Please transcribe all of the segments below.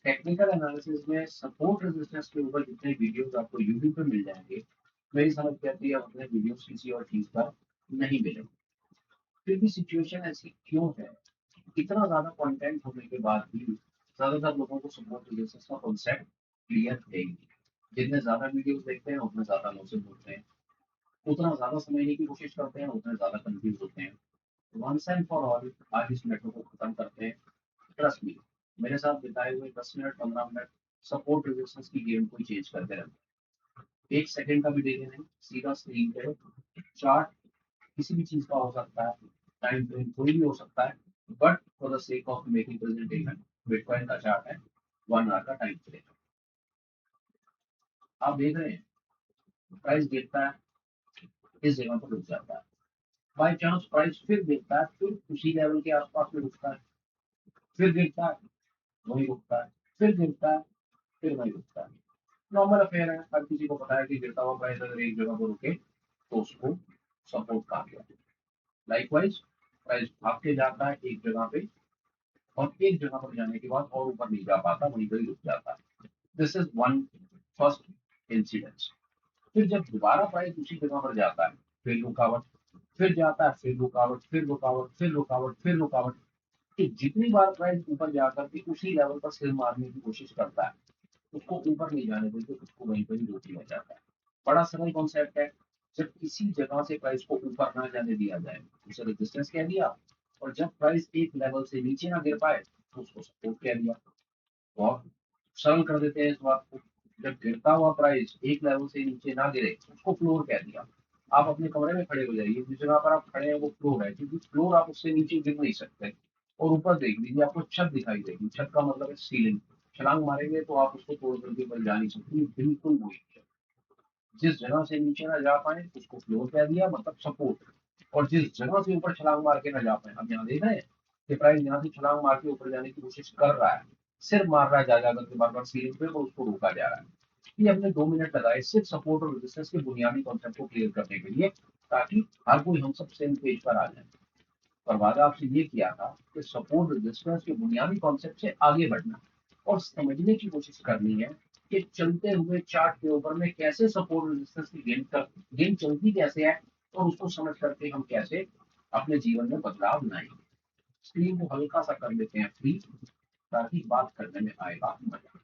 Technical analysis में support resistance के ऊपर जितने वीडियोस आपको यूट्यूब पे मिल जाएंगे, मेरी समझ कहती है उतने वीडियोस किसी और चीज पर नहीं मिलेंगे। फिर भी सिचुएशन ऐसी क्यों है? इतना ज्यादा कंटेंट होने के बाद भी ज्यादातर लोगों को सपोर्ट रेजिस्टेंस का कॉन्सेप्ट क्लियर है ही नहीं। जितने ज्यादा वीडियोस देखते हैं उतने ज्यादा लॉसेस होते हैं, उतना ज्यादा समझने की कोशिश करते हैं, उतने ज्यादा कंफ्यूज होते हैं। वंस एंड फॉर ऑल आज इस मैटर को खत्म करते हैं। ट्रस्ट मी, मेरे साथ बिताए हुए 10 मिनट 15 मिनट सपोर्ट रेजिस्टेंस की गेम को चेंज करते रहते हैं। एक सेकंड का भी देरी नहीं, सीधा स्क्रीन पे चार्ट किसी भी चीज का हो सकता है, टाइम फ्रेम कोई भी हो सकता है, but for the sake of making presentation bitcoin का चार्ट है, 1 आवर का टाइम फ्रेम। आप देख रहे हैं प्राइस गिरता है, इस जगह पर रुक जाता है, बाई चांस प्राइस फिर गिरता है, फिर उसी लेवल के आसपास में रुकता है, फिर गिरता है, वही रुकता है, फिर गिरता है, फिर वही रुकता है। नॉर्मल अफेयर है, हर किसी को पता है कि गिरता हुआ प्राइस अगर एक जगह पर रुके तो उसको सपोर्ट कहा गया। लाइकवाइज प्राइस भाग के जाता है एक जगह पे, और एक जगह पर जाने के बाद और ऊपर नहीं जा पाता, वहीं पर ही रुक जाता है। This is one first incidence. फिर जब दोबारा प्राइस उसी जगह पर जाता है, फिर रुकावट, फिर जाता है, फिर रुकावट, फिर रुकावट, फिर रुकावट, फिर रुकावट, कि जितनी बार प्राइस ऊपर जाकर के उसी लेवल पर सिर मारने की कोशिश करता है, उसको ऊपर नहीं जाने देते, उसको वहीं पर ही रोक लिया जाता है। बड़ा सरल कॉन्सेप्ट है। जब किसी जगह से प्राइस को ऊपर ना जाने दिया जाए, उसे रेजिस्टेंस कह दिया, और जब प्राइस एक लेवल से नीचे ना गिर पाए तो उसको सपोर्ट कह दिया। बहुत सरल कर देते हैं इस बात को। जब गिरता हुआ प्राइस एक लेवल से नीचे ना गिरे उसको फ्लोर कह दिया। आप अपने कमरे में खड़े हो जाइए, जिस जगह पर आप खड़े हैं वो फ्लोर है, क्योंकि फ्लोर आप उससे नीचे गिर नहीं सकते। और ऊपर देख लीजिए, आपको छत दिखाई देगी, छत का मतलब है सीलिंग। छलांग मारेंगे तो आप उसको तोड़ करके ऊपर जा नहीं सकते, ये बिल्कुल वही है। जिस जगह से नीचे ना जा पाए उसको फ्लोर कह दिया, मतलब सपोर्ट। और जिस जगह से ऊपर छलांग मार के ना जा पाए, अब यहाँ देख रहे हैं कि प्राइस यहाँ से छलांग मार के ऊपर जाने की कोशिश कर रहा है, सिर्फ मार रहा है जा जा करके बार बार सीलिंग पे, और उसको रोका जा रहा है। ये हमने 2 मिनट लगाए सिर्फ सपोर्ट और रेजिस्टेंस के बुनियादी कॉन्सेप्ट को क्लियर करने के लिए, ताकि हर कोई हम सब सेम पेज पर आ जाए। और वादा आपसे ये किया था कि सपोर्ट रेजिस्टेंस के बुनियादी कॉन्सेप्ट से आगे बढ़ना और समझने की कोशिश करनी है कि चलते हुए चार्ट के ऊपर में कैसे सपोर्ट रेजिस्टेंस की गेम चलती कैसे है, और उसको समझ करके हम कैसे अपने जीवन में बदलाव लाएंगे। स्क्रीन को हल्का सा कर लेते हैं फ्री, ताकि बात करने में आएगा मजा।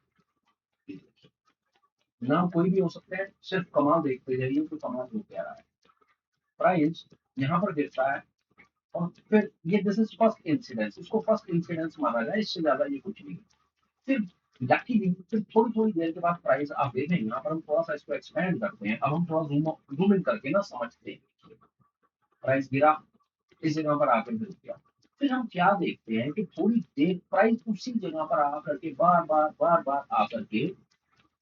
नाम कोई भी हो सकते हैं, सिर्फ कमाल देखते जाइए कि कमाल हो क्या रहा है। प्राइस यहाँ पर गिरता है, और फिर ये दिस इज फर्स्ट इंसिडेंस, इसको फर्स्ट इंसिडेंस माना जाए, इससे ज्यादा ये कुछ नहीं। फिर लकीली फिर थोड़ी थोड़ी देर के बाद प्राइस आप देखें, यहाँ पर हम थोड़ा सा इसको एक्सपेंड करते हैं, अब हम थोड़ा जूम इन करके ना समझते हैं। प्राइस गिरा, इस जगह पर आकर गिर गया। फिर हम क्या देखते हैं कि थोड़ी देर प्राइस उसी जगह पर आकर के बार बार आकर के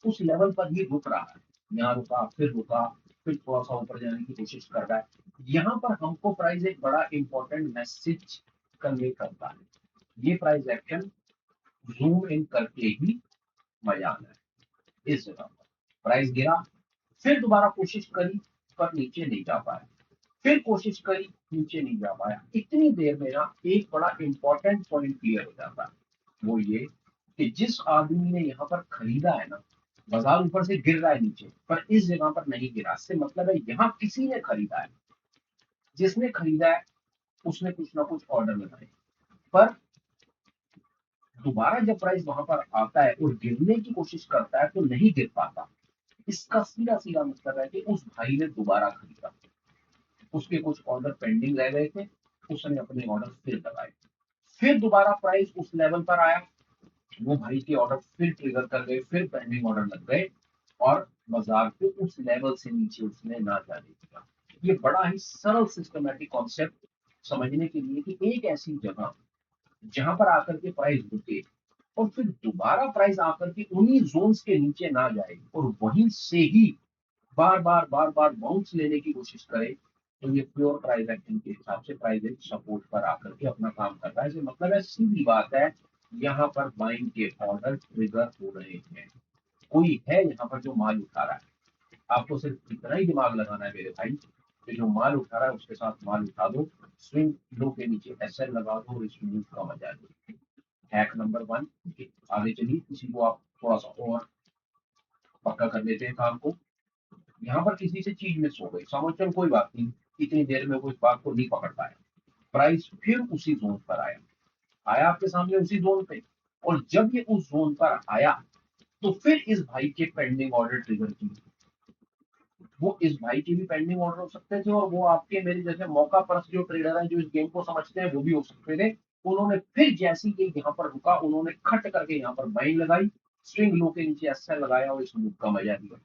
उस लेवल पर ही रुक रहा है। यहाँ रुका, फिर रुका, फिर थोड़ा सा ऊपर जाने की कोशिश कर रहा है। यहाँ पर हमको प्राइस एक बड़ा इंपॉर्टेंट मैसेज कन्वे करता है। ये प्राइस एक्शन जूम इन करके ही मजा आना है। इस जगह पर प्राइस गिरा, फिर दोबारा कोशिश करी, पर नीचे नहीं जा पाया, फिर कोशिश करी, नीचे नहीं जा पाया। इतनी देर में ना एक बड़ा इंपॉर्टेंट पॉइंट क्लियर हो जाता है, वो ये कि जिस आदमी ने यहाँ पर खरीदा है ना, बाजार ऊपर से गिर रहा है नीचे, पर इस जगह पर नहीं गिरा, इससे मतलब है यहाँ किसी ने खरीदा है। जिसने खरीदा है उसने कुछ ना कुछ ऑर्डर लगाए, पर दोबारा जब प्राइस वहां पर आता है और गिरने की कोशिश करता है तो नहीं गिर पाता। इसका सीधा सीधा मतलब है कि उस भाई ने दोबारा खरीदा, उसके कुछ ऑर्डर पेंडिंग रह गए थे, उसने अपने ऑर्डर फिर लगाए, फिर दोबारा प्राइस उस लेवल पर आया, वो भाई के ऑर्डर फिर ट्रिगर कर गए, फिर पेंडिंग ऑर्डर लग गए, और बाजार को उस लेवल से नीचे उसने ना जाने दिया। ये बड़ा ही सरल सिस्टमेटिक कॉन्सेप्ट समझने के लिए कि एक ऐसी जगह जहां पर आकर के प्राइस रुके, और फिर दोबारा प्राइस आकर के उन्हीं जोन्स के नीचे ना जाए, और वहीं से ही बार बार बाउंस लेने की कोशिश करे, तो ये प्योर प्राइस एक्शन के हिसाब से प्राइस एक सपोर्ट पर आकर के अपना काम कर रहा है। इसका मतलब है, सीधी बात है, यहाँ पर बाइंग के ऑर्डर ट्रिगर हो रहे हैं। कोई है यहाँ पर जो माल उठा रहा है। आपको सिर्फ इतना ही दिमाग लगाना है मेरे भाई, कि जो माल उठा रहा है उसके साथ माल उठा दो, स्विंग लो के नीचे एसएल लगा दो, और इस मूव का मजा लो। Hack number 1। आगे चलिए, किसी को आप थोड़ा सा और पक्का कर देते हैं काम को। यहाँ पर किसी से चीज मिस हो गई, समझ चल कोई बात नहीं, इतनी देर में वो इस बात को नहीं पकड़ पाया, प्राइस फिर उसी जोन पर आया, आया आपके सामने उसी जोन पे। और जब ये उस जोन पर आया तो फिर इस भाई के पेंडिंग ऑर्डर ट्रिगर की। वो इस भाई के भी पेंडिंग ऑर्डर हो सकते थे, और वो आपके मेरे जैसे मौका परस्त जो ट्रेडर है, जो इस गेम को समझते हैं, वो भी हो सकते थे। उन्होंने फिर जैसी ये यहाँ पर रुका, उन्होंने खट करके यहाँ पर बाइंग लगाई, स्विंग लो के नीचे एसएल लगाया और इस मूव का मजा लिया।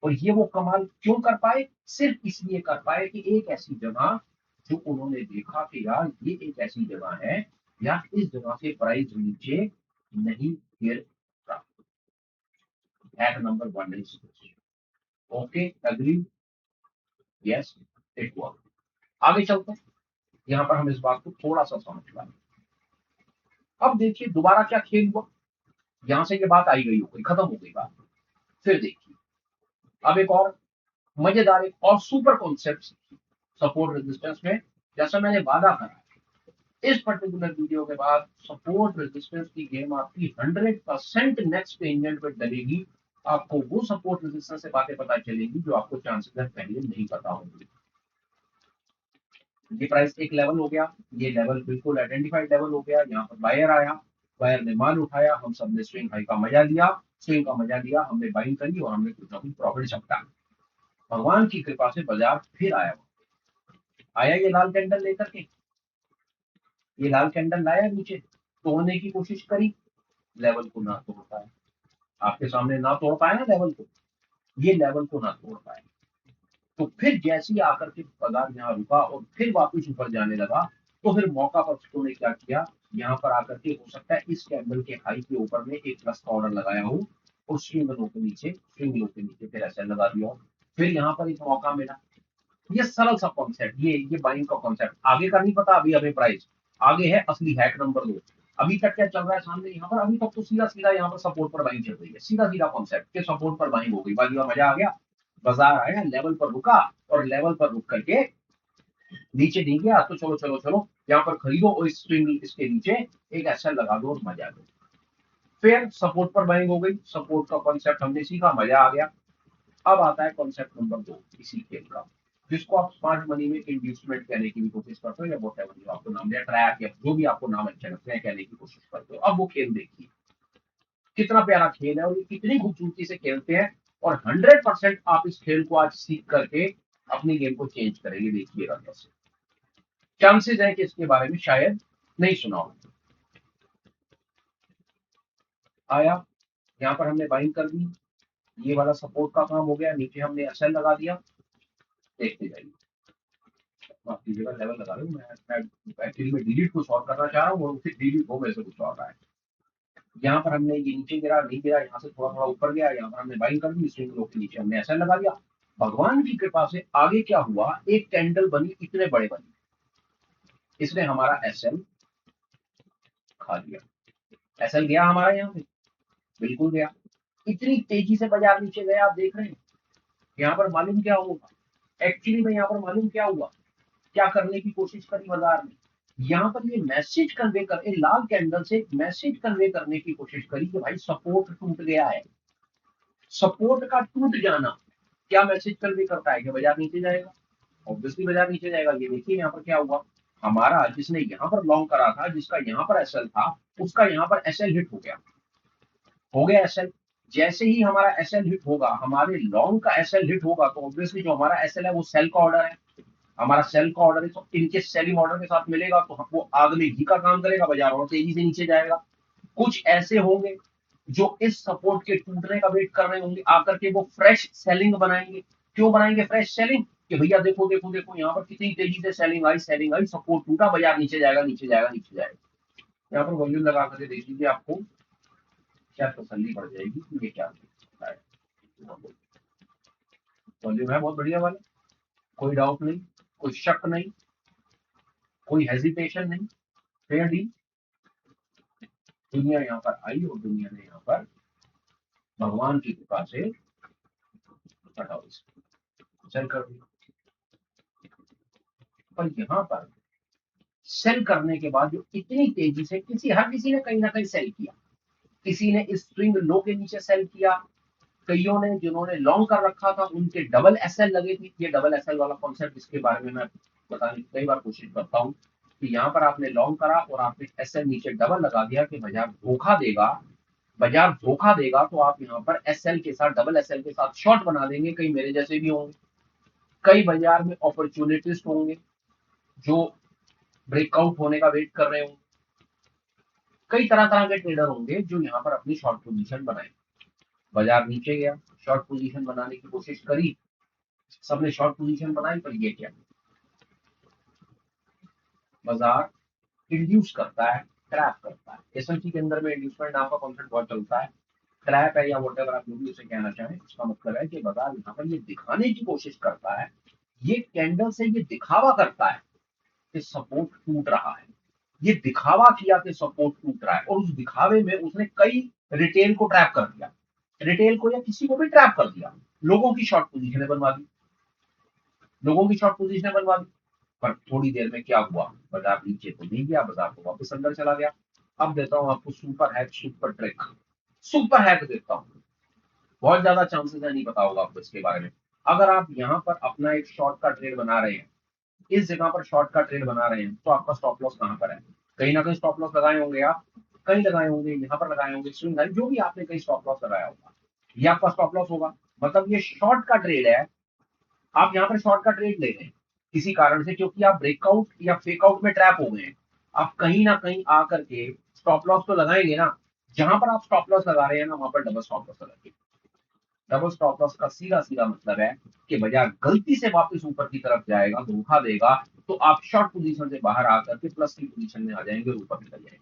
और ये वो कमाल क्यों कर पाए? सिर्फ इसलिए कर पाए कि एक ऐसी जगह जो उन्होंने देखा कि यार ये एक ऐसी जगह है, या इस जगह से प्राइस नीचे नहीं गिर रहा। Hack number 1 is okay, agree, yes, it work. आगे चलते हैं, यहाँ पर हम इस बात को थोड़ा सा समझ पाए। अब देखिए दोबारा क्या खेल हुआ, यहां से ये बात आई गई हो गई, खत्म हो गई बात। फिर देखिए अब एक और मजेदार, एक और सुपर कॉन्सेप्ट सपोर्ट रेजिस्टेंस में। जैसा मैंने वादा करा, इस पर्टिकुलर वीडियो के बाद सपोर्ट रेजिस्टेंस की गेम आपकी 100% नेक्स्ट इंजन पर डलेगी। आपको वो सपोर्ट रेजिस्टेंस से बातें पता चलेगी जो आपको चांसेस पहले नहीं पता होंगी। ये प्राइस एक लेवल हो गया, ये लेवल बिल्कुल आइडेंटिफाइड लेवल हो गया। यहाँ पर बायर आया, बायर ने माल उठाया, हम सब ने स्विंग हाई का मजा लिया, स्विंग का मजा लिया, हमने बाइंग करी और हमने कुछ ना कुछ प्रॉफिट छपटा। भगवान की कृपा से बाजार फिर आया, आया ये लाल कैंडल लेकर के, ये लाल कैंडल लाया नीचे, तोड़ने की कोशिश करी, लेवल को ना तोड़ पाए। आपके सामने ना तोड़ पाए ना लेवल को, ये लेवल को ना तोड़ पाए। तो फिर जैसे ही आकर के बाजार यहाँ रुका और फिर वापस ऊपर जाने लगा, तो फिर मौका पक्षों ने क्या किया, यहाँ पर आकर के हो सकता है इस कैंडल के हाई के ऊपर में एक प्लस का ऑर्डर लगाया हो, और स्विंग लो के नीचे, स्विंग लो के नीचे फिर ऐसे लगा दिया हो। फिर यहाँ पर एक मौका मिला। ये सरल सा कॉन्सेप्ट, ये बाइंग का कॉन्सेप्ट, आगे का नहीं पता अभी हमें प्राइस। आगे है असली हैक नंबर 2। अभी तक क्या चल रहा है सामने यहाँ पर, अभी तक तो सीधा सीधा यहाँ पर सपोर्ट पर बाइंग चल रही है, सीधा सीधा कॉन्सेप्ट के सपोर्ट पर बाइंग हो गई, बाकी का मजा आ गया। बाजार आया, लेवल पर रुका, और लेवल पर रुक करके नीचे नहीं गया, तो चलो चलो चलो यहाँ पर खरीदो और इस स्विंग इसके नीचे एक ऐसा लगा दो और मजा आ गया। फिर सपोर्ट पर बाइंग हो गई, सपोर्ट का कॉन्सेप्ट हमने सीखा, मजा आ गया। अब आता है कॉन्सेप्ट नंबर 2 इसी खेल का, जिसको आप स्मार्ट मनी में इंड्यूसमेंट कहने की भी कोशिश करते हो, या वोट एवर जो आपको नाम दिया, ट्रैक, या जो भी आपको नाम अच्छे लगते हैं कहने की कोशिश करते हो। अब वो खेल देखिए, कितना प्यारा खेल है और ये कितनी खूबसूरती से खेलते हैं। और 100% आप इस खेल को आज सीख करके अपनी गेम को चेंज करेंगे, देखिएगा कैसे। चांसेस है कि इसके बारे में शायद नहीं सुना हो। आया, यहाँ पर हमने बाइंग कर दी, ये वाला सपोर्ट का काम हो गया, नीचे हमने एसएल लगा दिया। देखते जाइए, माफ कीजिएगा, लेवल लगा रहा हूँ मैं एक्चुअली में डिलीट कुछ और करना चाह रहा हूँ और फिर डिलीट हो मेरे से कुछ और रहा है। यहाँ पर हमने ये नीचे गिरा नहीं गिरा, यहाँ से थोड़ा थोड़ा ऊपर गया, यहाँ पर हमने बाइंग कर दी, स्विंग लो के नीचे हमने एसएल लगा दिया। भगवान की कृपा से आगे क्या हुआ, एक कैंडल बनी, इतने बड़े बनी, इसने हमारा एसएल खा लिया। एसएल गया हमारा यहाँ से, बिल्कुल गया। इतनी तेजी से बाजार नीचे गया, आप देख रहे हैं। यहाँ पर मालूम क्या होगा, एक्चुअली में यहाँ पर मालूम क्या हुआ, क्या करने की कोशिश करी बाजार ने, यहाँ पर ये मैसेज कन्वे कर, लाल कैंडल से मैसेज कन्वे करने की कोशिश करी कि भाई सपोर्ट टूट गया है। सपोर्ट का टूट जाना क्या मैसेज कन्वे करता है कि बाजार नीचे जाएगा? ऑब्वियसली बाजार नीचे जाएगा। ये देखिए यहाँ पर क्या हुआ, हमारा जिसने यहाँ पर लॉन्ग करा था, जिसका यहाँ पर एसएल था, उसका यहाँ पर एसएल हिट हो गया, हो गया एसएल। जैसे ही हमारा एसएल हिट होगा, हमारे लॉन्ग का एसएल हिट होगा, तो ऑब्वियसली जो हमारा एसएल है वो सेल का ऑर्डर है, हमारा सेल का ऑर्डर है, तो इनके सेलिंग ऑर्डर के साथ मिलेगा, तो वो आग में घी का काम करेगा, बाजार और तेजी से नीचे जाएगा। कुछ ऐसे होंगे जो इस सपोर्ट के टूटने का वेट कर रहे होंगे, आकर के वो फ्रेश सेलिंग बनाएंगे। क्यों बनाएंगे फ्रेश सेलिंग? कि भैया देखो देखो देखो, यहाँ पर कितनी तेजी से सेलिंग आई, सपोर्ट टूटा, बाजार नीचे जाएगा, नीचे जाएगा, नीचे जाएगा। यहाँ पर वॉल्यूम लगा करके देख लीजिए, आपको क्या तसल्ली बढ़ जाएगी कि ये क्या है। वॉल्यूम है बहुत बढ़िया वाला, कोई डाउट नहीं, कोई शक नहीं, कोई हेजिटेशन नहीं, फेयर डी। दुनिया यहाँ पर आई और दुनिया ने यहाँ पर भगवान की कृपा से हटाओ चल कर दी। पर यहाँ पर सेल करने के बाद जो इतनी तेजी से हर किसी ने कहीं ना कहीं सेल किया, किसी ने इस स्विंग लो के नीचे सेल किया, कईयों ने जिन्होंने लॉन्ग कर रखा था उनके डबल एसएल लगे थे। ये डबल एसएल वाला कॉन्सेप्ट इसके बारे में मैं बताने की कई बार कोशिश करता हूँ कि यहाँ पर आपने लॉन्ग करा और आपने एसएल नीचे डबल लगा दिया कि बाजार धोखा देगा तो आप यहाँ पर एसएल के साथ डबल एसएल के साथ शॉर्ट बना देंगे। कई मेरे जैसे भी होंगे, कई बाजार में अपॉर्चुनिटिस्ट होंगे जो ब्रेकआउट होने का वेट कर रहे होंगे, कई तरह तरह के ट्रेडर होंगे जो यहाँ पर अपनी शॉर्ट पोजीशन बनाए। बाजार नीचे गया, शॉर्ट पोजीशन बनाने की कोशिश करी, सबने शॉर्ट पोजीशन बनाई, पर ये क्या, बाजार इंड्यूस करता है, ट्रैप करता है। एसएमसी के अंदर में इंड्यूसमेंट नाम का कॉन्सेप्ट बहुत चलता है। ट्रैप है या वोट एवर आप जो भी उसे कहना चाहें, उसका मतलब है कि बाजार यहाँ पर ये दिखाने की कोशिश करता है, ये कैंडल से ये दिखावा करता है कि सपोर्ट टूट रहा है। ये दिखावा किया कि सपोर्ट टूट रहा है और उस दिखावे में उसने कई रिटेल को ट्रैप कर दिया, रिटेल को या किसी को भी ट्रैप कर दिया, लोगों की शॉर्ट पोजीशनें बनवा दी, लोगों की शॉर्ट पोजीशनें बनवा दी। पर थोड़ी देर में क्या हुआ, बाजार नीचे तो नहीं गया, बाजार को वापस अंदर चला गया। अब देता हूं आपको super hack, super trick, super hack देता हूं। बहुत ज्यादा चांसेस है नहीं पता होगा आपको इसके बारे में। अगर आप यहाँ पर अपना एक शॉर्ट का ट्रेड बना रहे हैं, इस जगह पर शॉर्ट का ट्रेड बना रहे हैं, तो आपका स्टॉप लॉस कहां पर है? कहीं ना कहीं स्टॉप लॉस लगाए होंगे आप, कहीं लगाए होंगे, यहाँ पर लगाए होंगे, स्विंग जो भी आपने कहीं स्टॉप लॉस लगाया होगा, ये आपका स्टॉप लॉस होगा। मतलब ये शॉर्ट का ट्रेड है, आप यहाँ पर शॉर्ट का ट्रेड ले रहे हैं किसी कारण से, क्योंकि आप ब्रेकआउट या फेक आउट में ट्रैप हो गए हैं। आप कहीं ना कहीं आकर के स्टॉप लॉस तो लगाएंगे ना, जहां पर आप स्टॉप लॉस लगा रहे हैं ना, वहां पर डबल स्टॉप लॉस लगाएंगे। डबल स्टॉप लॉस का सीधा सीधा मतलब है कि बाजार गलती से वापस ऊपर की तरफ जाएगा, धोखा देगा, तो आप शॉर्ट पोजीशन से बाहर आकर के प्लस की पोजीशन में आ जाएंगे और ऊपर निकल जाएंगे।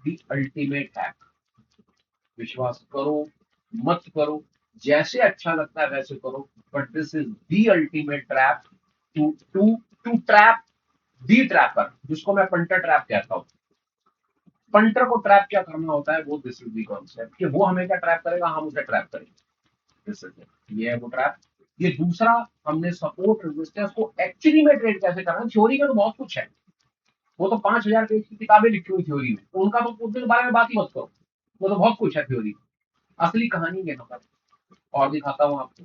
दी अल्टीमेट हैक, विश्वास करो मत करो, जैसे अच्छा लगता है वैसे करो, but this is the ultimate trap to to to trap the trapper, जिसको मैं पंटर ट्रैप कहता हूं। पंटर को ट्रैप क्या करना होता है, वो दिस इज दी कॉन्सेप्ट कि वो हमें क्या ट्रैप करेगा, हम उसे ट्रैप करेंगे। दिस इज इट, ये है वो ट्रैप। ये दूसरा, हमने सपोर्ट रेजिस्टेंस को एक्चुअली में ट्रेड कैसे करना है, थ्योरी में तो बहुत कुछ है, वो तो 5,000 पेज की किताबें लिखी हुई थ्योरी में, उनका तो उसके बारे में बात ही मत करो, वो तो बहुत कुछ है थ्योरी। असली कहानी यहाँ पर और दिखाता हूँ आपको।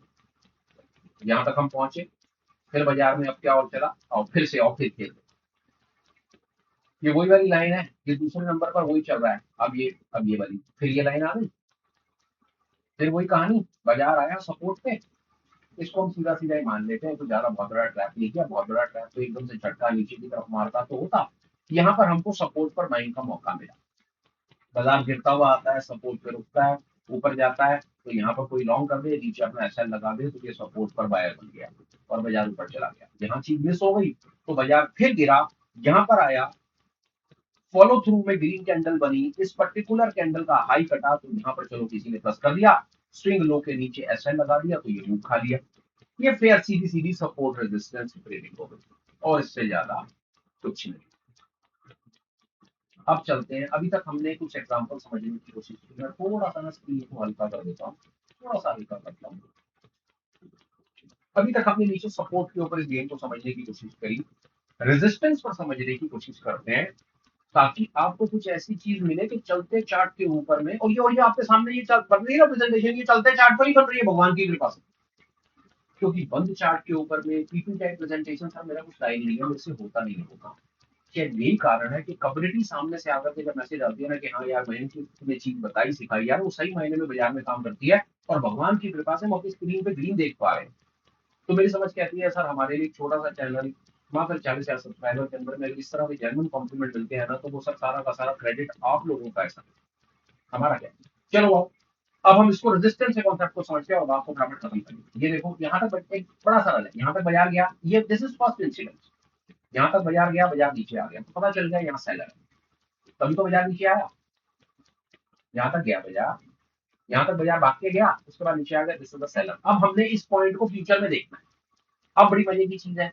यहाँ तक हम पहुंचे, फिर बाजार में अब क्या और चला, और फिर से और फिर खेल, ये वही वाली लाइन है, ये दूसरे नंबर पर वही चल रहा है। अब ये वाली फिर ये लाइन आ गई, फिर वही कहानी, बाजार आया सपोर्ट पे, इसको हम सीधा सीधा ही मान लेते हैं, तो ज्यादा बहुत बड़ा ट्रैप नहीं किया, बहुत बड़ा ट्रैप तो एकदम से झटका नीचे की तरफ मारता तो होता। यहाँ पर हमको सपोर्ट पर बाइंग का मौका मिला, बाजार गिरता हुआ आता है, सपोर्ट पे रुकता है, ऊपर जाता है, तो यहाँ पर कोई लॉन्ग कर दे, नीचे अपना एसएल लगा दे, तो ये सपोर्ट पर बायर बन गया और बाजार ऊपर चला गया। यहाँ चीज मिस हो गई तो बाजार फिर गिरा, यहाँ पर आया, फॉलो थ्रू में ग्रीन कैंडल बनी, इस पर्टिकुलर कैंडल का हाई कटा, तो यहाँ पर चलो किसी ने प्लस कर दिया, स्विंग लो के नीचे एसएल लगा दिया, तो ये मूव खा लिया। ये फेयर सीधी सीधी सपोर्ट रेजिस्टेंस ट्रेडिंग हो गई, और इससे ज्यादा कुछ नहीं। अब चलते हैं, अभी तक हमने कुछ एग्जांपल समझने की कोशिश की, मैं थोड़ा सा ना स्क्रीन को हल्का कर देता हूँ, थोड़ा सा हल्का करता हूँ। अभी तक हमने नीचे सपोर्ट के ऊपर इस गेम को समझने की कोशिश करी, रेजिस्टेंस पर समझने की कोशिश करते हैं, ताकि आपको कुछ ऐसी चीज मिले कि चलते चार्ट के ऊपर में, और ये आपके सामने ये बन रही है प्रेजेंटेशन, ये चलते चार्ट पर ही बन रही है भगवान की कृपा से, क्योंकि बंद चार्ट के ऊपर में पीपी टाइप प्रेजेंटेशन था, मेरा कुछ स्टाइल नहीं है, मुझसे होता नहीं है होगा। शायद यही कारण है कि कम्युनिटी सामने से आकर के जब मैसेज आती है ना कि हाँ यार मयंक की तुमने चीज बताई सिखाई यार, वो सही मायने में बाजार में काम करती है, और भगवान की कृपा से हम अपनी स्क्रीन पे ग्रीन देख पा रहे हैं। तो मेरी समझ कहती है सर हमारे लिए छोटा सा चैनल, वहां पर 40,000 सब्सक्राइबर के अंदर में इस तरह के जेन्युइन कॉम्प्लीमेंट मिलते हैं ना, तो वो सर सारा का सारा क्रेडिट आप लोगों का है सर, हमारा क्या। चलो आओ, अब हम इसको रेजिस्टेंस के कॉन्सेप्ट को समझते हैं और बात को फटाफट खत्म करेंगे। ये देखो यहाँ तक एक बड़ा सरल है, यहाँ तक बाजार गया, ये दिस इज फर्स्ट इंसिडेंट, यहाँ तक बाजार गया, बाजार नीचे आ गया, तो पता चल गया यहाँ सेलर है, तभी तो बाजार नीचे आया। यहाँ तक गया बाजार, यहाँ तक बाजार भाग के गया, उसके बाद नीचे आ गया, दिस इज द सेलर। अब हमने इस पॉइंट को फ्यूचर में देखना है। अब बड़ी मजे की चीज है,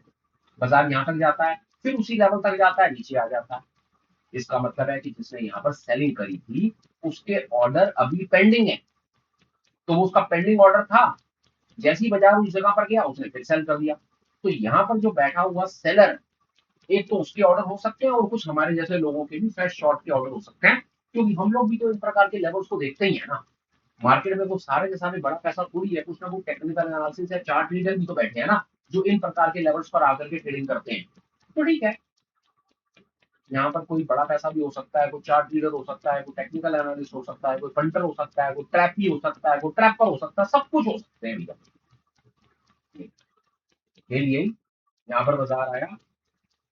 बाजार यहाँ तक जाता है, फिर उसी लेवल तक जाता है, नीचे आ जाता है। इसका मतलब है कि जिसने यहाँ पर सेलिंग करी थी उसके ऑर्डर अभी पेंडिंग है, तो वो उसका पेंडिंग ऑर्डर था, जैसे ही बाजार उस जगह पर गया उसने फिर सेल कर दिया। तो यहाँ पर जो बैठा हुआ सेलर, एक तो उसके ऑर्डर हो सकते हैं और कुछ हमारे जैसे लोगों के भी फ्रेश शॉर्ट के ऑर्डर हो सकते हैं, क्योंकि हम लोग भी तो इन प्रकार के लेवल्स को देखते ही है ना। मार्केट में कुछ सारे के सारे बड़ा पैसा थोड़ी है, कुछ ना कुछ टेक्निकल एनालिसिस है, चार्ट रीडर भी तो बैठे हैं ना, जो इन प्रकार के लेवल्स पर आकर के ट्रेडिंग करते हैं। तो ठीक है, यहाँ पर कोई बड़ा पैसा भी हो सकता है, कोई चार्ट रीडर हो सकता है, कोई टेक्निकल एनालिस्ट हो सकता है, कोई फंटर हो सकता है, कोई ट्रैपी हो सकता है, कोई ट्रैपर हो सकता है, सब कुछ हो सकते हैं भैया। खेल यही, यहाँ पर बाजार आया,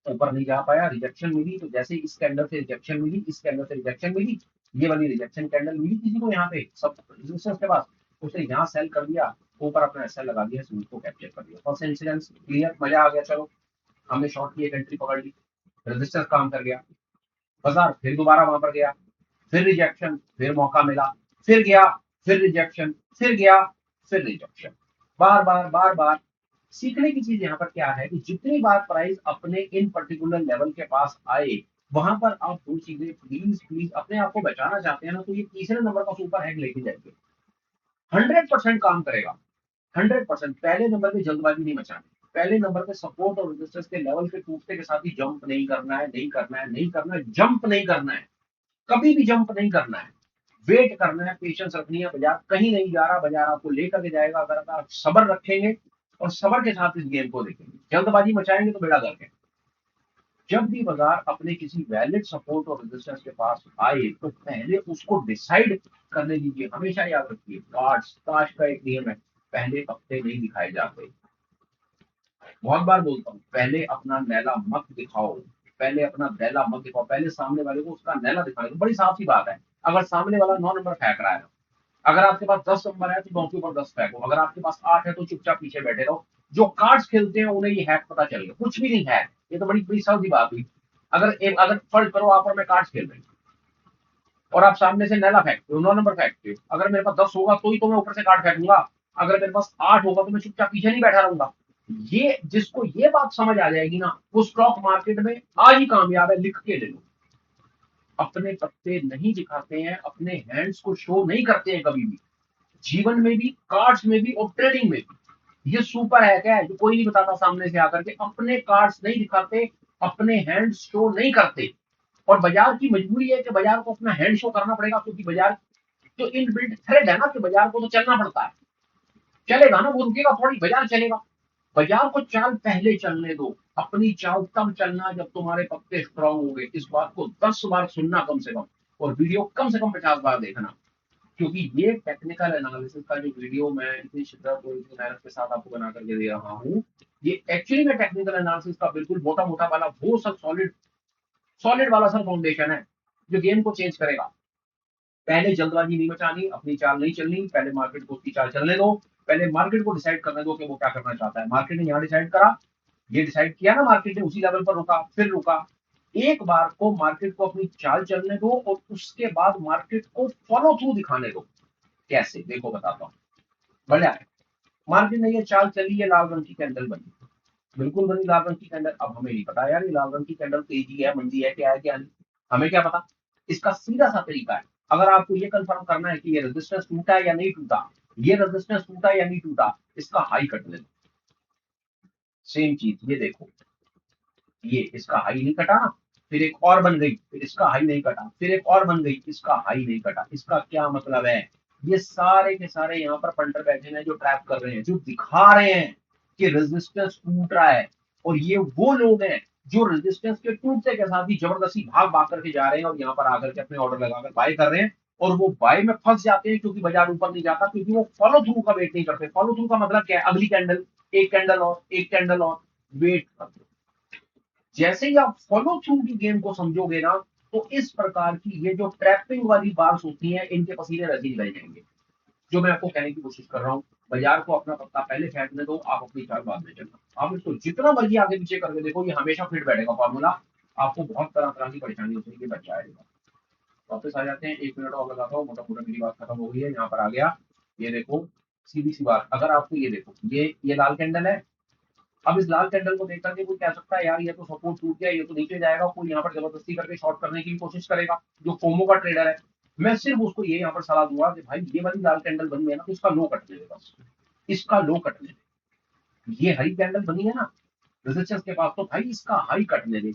ऊपर नहीं जा पाया, रिजेक्शन मिली, तो जैसे इस कैंडल से रिजेक्शन मिली, इस कैंडल से रिजेक्शन मिली, ये वाली रिजेक्शन कैंडल मिली किसी को यहाँ पे सब रेजिस्टेंस के पास, उसने यहाँ सेल कर दिया, ऊपर अपना एसएल लगा दिया, स्विंग को कैप्चर कर दिया, फर्स्ट इंसिडेंस क्लियर, मजा आ गया। चलो हमने शॉर्ट की एक एंट्री पकड़ ली, रेजिस्टेंस काम कर गया, बाजार फिर दोबारा वहां पर गया, फिर रिजेक्शन, फिर मौका मिला, फिर गया, फिर रिजेक्शन, फिर गया, फिर रिजेक्शन, बार बार बार बार। सीखने की चीज यहाँ पर क्या है कि जितनी बार प्राइस अपने इन पर्टिकुलर लेवल के पास आए, वहां पर आप दो चीजें प्लीज प्लीज अपने आप को बचाना चाहते हैं ना, तो ये तीसरे नंबर का सुपर हैक लेके जाइए, 100% काम करेगा, 100%। पहले नंबर पे जल्दबाजी नहीं मचानी, पहले नंबर पे सपोर्ट और रेजिस्टेंस के लेवल के टूटने के साथ ही जंप नहीं करना है, नहीं करना है, नहीं करना है, जंप नहीं करना है, कभी भी जंप नहीं करना है, वेट करना है, पेशेंस रखनी है। बाजार कहीं नहीं जा रहा, बाजार आपको लेकर के जाएगा अगर आप सब्र रखेंगे और सब्र के साथ इस गेम को देखेंगे। जल्दबाजी मचाएंगे तो बेड़ा गर्क है। जब भी बाजार अपने किसी वैलिड सपोर्ट और रेजिस्टेंस के पास आए तो पहले उसको डिसाइड करने दीजिए। हमेशा याद रखिए, कार्ड्स ताश का एक नियम है, पहले पत्ते नहीं दिखाए जाते। बहुत बार बोलता हूँ, पहले अपना नैला मत दिखाओ, पहले अपना दैला मत दिखाओ, पहले सामने वाले को उसका नैला दिखाने दो। बड़ी साफ सी बात है, अगर सामने वाला 9 नंबर फेंक रहा है, अगर आपके पास 10 नंबर है तो 9 के ऊपर 10 फेंको, अगर आपके पास 8 है तो चुपचाप पीछे बैठे रहो। जो कार्ड्स खेलते हैं उन्हें ये हैक पता चल गया, कुछ भी नहीं है, ये तो बड़ी बड़ी सीधी बात हुई। अगर फर्ज करो आप और मैं कार्ड्स खेल रहे हैं और आप सामने से नैला फेंकते हो, 9 नंबर फेंकते हो, अगर मेरे पास 10 होगा तो ही तो मैं ऊपर से कार्ड फेंकूंगा, अगर मेरे पास 8 होगा तो मैं चुपचाप पीछे नहीं बैठा रहूंगा। ये जिसको ये बात समझ आ जाएगी ना, वो स्टॉक मार्केट में आज ही कामयाब है, लिख के ले लो। अपने पत्ते नहीं दिखाते हैं, अपने हैंड्स को शो नहीं करते हैं कभी भी, जीवन में भी, कार्ड्स में भी और ट्रेडिंग में भी। ये सुपर हैक है जो कोई नहीं बताता सामने से आकर के, अपने कार्ड्स नहीं दिखाते, अपने हैंड्स शो नहीं करते। और बाजार की मजबूरी है कि बाजार को अपना हैंड शो करना पड़ेगा, क्योंकि बाजार तो इनबिल्ट थ्रेड है ना कि बाजार को तो चलना पड़ता है, चलेगा ना, वो रुकेगा थोड़ी, बाजार चलेगा। बाजार को चाल पहले चलने दो, अपनी चाल तब चलना जब तुम्हारे पत्ते स्ट्रांग होंगे। इस बात को 10 बार सुनना कम से कम, और वीडियो कम से कम 50 बार देखना, क्योंकि ये टेक्निकल एनालिसिस का जो वीडियो मैं इतनी शिद्दत और इतनी मेहनत के साथ आपको बना करके दे रहा हूँ, ये एक्चुअली में टेक्निकल एनालिसिस का बिल्कुल मोटा मोटा वाला वो सब सॉलिड सॉलिड वाला सर फाउंडेशन है, जो गेम को चेंज करेगा। पहले जल्दबाजी नहीं मचानी, अपनी चाल नहीं चलनी, पहले मार्केट को उसकी चाल चलने दो, पहले मार्केट को डिसाइड करने दो कि वो क्या करना चाहता है। मार्केट ने यहाँ डिसाइड करा, ये डिसाइड किया ना, मार्केट ने उसी लेवल पर रुका, फिर रुका। एक बार को मार्केट को अपनी चाल चलने दो और उसके बाद मार्केट को फॉलो थ्रू दिखाने दो। कैसे, देखो बताता हूँ। बढ़िया है, मार्केट ने ये चाल चली, ये लाल रंग की कैंडल बनी, बिल्कुल बनी लाल रंग की कैंडल। अब हमें नहीं पता यार ये लाल रंग की कैंडल तेजी है, मंदी है, क्या है क्या नहीं, हमें क्या पता। इसका सीधा सा तरीका है, अगर आपको ये कंफर्म करना है कि ये रेजिस्टेंस टूटा है या नहीं टूटा, ये रेजिस्टेंस टूटा या नहीं टूटा, इसका हाई कट ले लो। सेम चीज ये देखो, ये इसका हाई नहीं कटा ना, फिर एक और बन गई, फिर इसका हाई नहीं कटा, फिर एक और बन गई, इसका हाई नहीं कटा। इसका क्या मतलब है, ये सारे के सारे यहाँ पर पंटर बैठे हैं जो ट्रैप कर रहे हैं, जो दिखा रहे हैं कि रेजिस्टेंस टूट रहा है। और ये वो लोग हैं जो रेजिस्टेंस के टूटने के साथ ही जबरदस्ती भाग भाग करके जा रहे हैं और यहाँ पर आकर के अपने ऑर्डर लगाकर बाय कर रहे हैं, और वो बाय में फंस जाते हैं क्योंकि बाजार ऊपर नहीं जाता, क्योंकि वो फॉलो थ्रू का वेट नहीं करते। फॉलो थ्रू का मतलब क्या है, अगली कैंडल, एक कैंडल और, एक कैंडल और, वेट करते। जैसे ही आप फॉलो थ्रू की गेम को समझोगे ना, तो इस प्रकार की ये जो ट्रैपिंग वाली बार्स होती हैं, इनके पसीने रसीद रह जाएंगे। जो मैं आपको कहने की कोशिश कर रहा हूँ, बाजार को अपना पत्ता पहले फेंकने दो, आप अपनी चाल बाद में चलना। आप इसको जितना मर्जी आगे पीछे करके देखो, ये हमेशा फिट बैठेगा फॉर्मूला, आपको बहुत तरह तरह की परेशानी होती है कि बच जाएगा। वापस आ जाते हैं, 1 मिनट और लगाता हूँ, मोटा मोटा मेरी बात खत्म हो गई है, यहाँ पर आ गया। ये देखो, सीधी सी बात, अगर आपको ये देखो, ये लाल कैंडल है। अब इस लाल कैंडल को देख करके कोई कह सकता है यार ये तो सपोर्ट टूट गया, ये तो नीचे जाएगा, कोई यहाँ पर जबरदस्ती करके शॉर्ट करने की भी कोशिश करेगा, जो फोमो का ट्रेडर है। मैं सिर्फ उसको ये यहाँ पर सलाह दूंगा कि भाई ये वाली लाल कैंडल बनी है ना, तो इसका लो कटने दे बस, इसका लो कटने दे। ये हरी कैंडल बनी है ना, रेजिस्टेंस के पास, तो भाई इसका हाई कटने दे।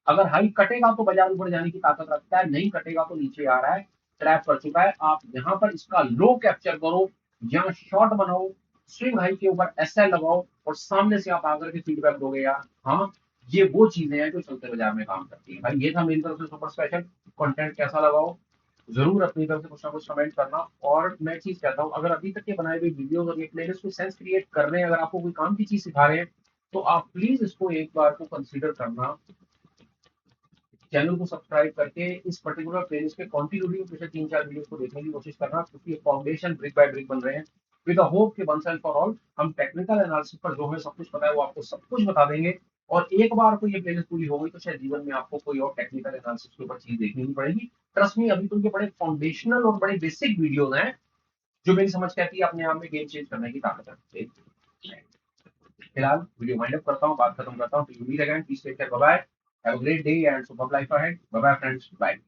अगर हाई कटेगा तो बाजार ऊपर जाने की ताकत रखता है, नहीं कटेगा तो नीचे आ रहा है, ट्रैप कर चुका है। आप यहाँ पर इसका लो कैप्चर करो, यहाँ शॉर्ट बनाओ, स्विंग हाई के ऊपर एसएल लगाओ और सामने से आप आकर के फीडबैक दोगे यार। हाँ, ये वो चीजें हैं जो चलते बाजार में काम करती है। भाई ये था मेरी तरफ से सुपर स्पेशल। कंटेंट कैसा लगाओ जरूर अपनी तरफ से कुछ ना कुछ कमेंट करना। और मैं चीज कहता हूँ, अगर अभी तक के बनाए हुए वीडियोस और ये प्लेलिस्ट को सेंस क्रिएट कर रहे हैं, अगर आपको कोई काम की चीज सिखा रहे हैं, तो आप प्लीज इसको एक बार को कंसीडर करना। चैनल को सब्सक्राइब करके इस पर्टिकुलर प्लेलिस्ट के कॉन्टिन्यूटी पिछले 3-4 वीडियो को देखने की कोशिश करना, क्योंकि फाउंडेशन ब्रिक बाय ब्रिक बन रहे हैं। विद द होप कि वंस एंड फॉर ऑल हम टेक्निकल एनालिसिस पर जो हमें सब कुछ पता है वो आपको सब कुछ बता देंगे। और एक बार को ये प्लेलिस्ट पूरी हो गई तो शायद जीवन में आपको कोई और टेक्निकल एनालिसिस के ऊपर चीज देखनी नहीं पड़ेगी। ट्रस्ट मी, अभी तो ये बड़े फाउंडेशनल और बड़े बेसिक वीडियोज हैं जो मेरी समझ कहती है अपने आप में गेम चेंज करने की ताकत रखते हैं। फिलहाल वीडियो वाइंड अप करता हूँ, बात खत्म करता हूँ। Please take care, bye bye, have a great day and super life ahead. Bye bye friends, bye.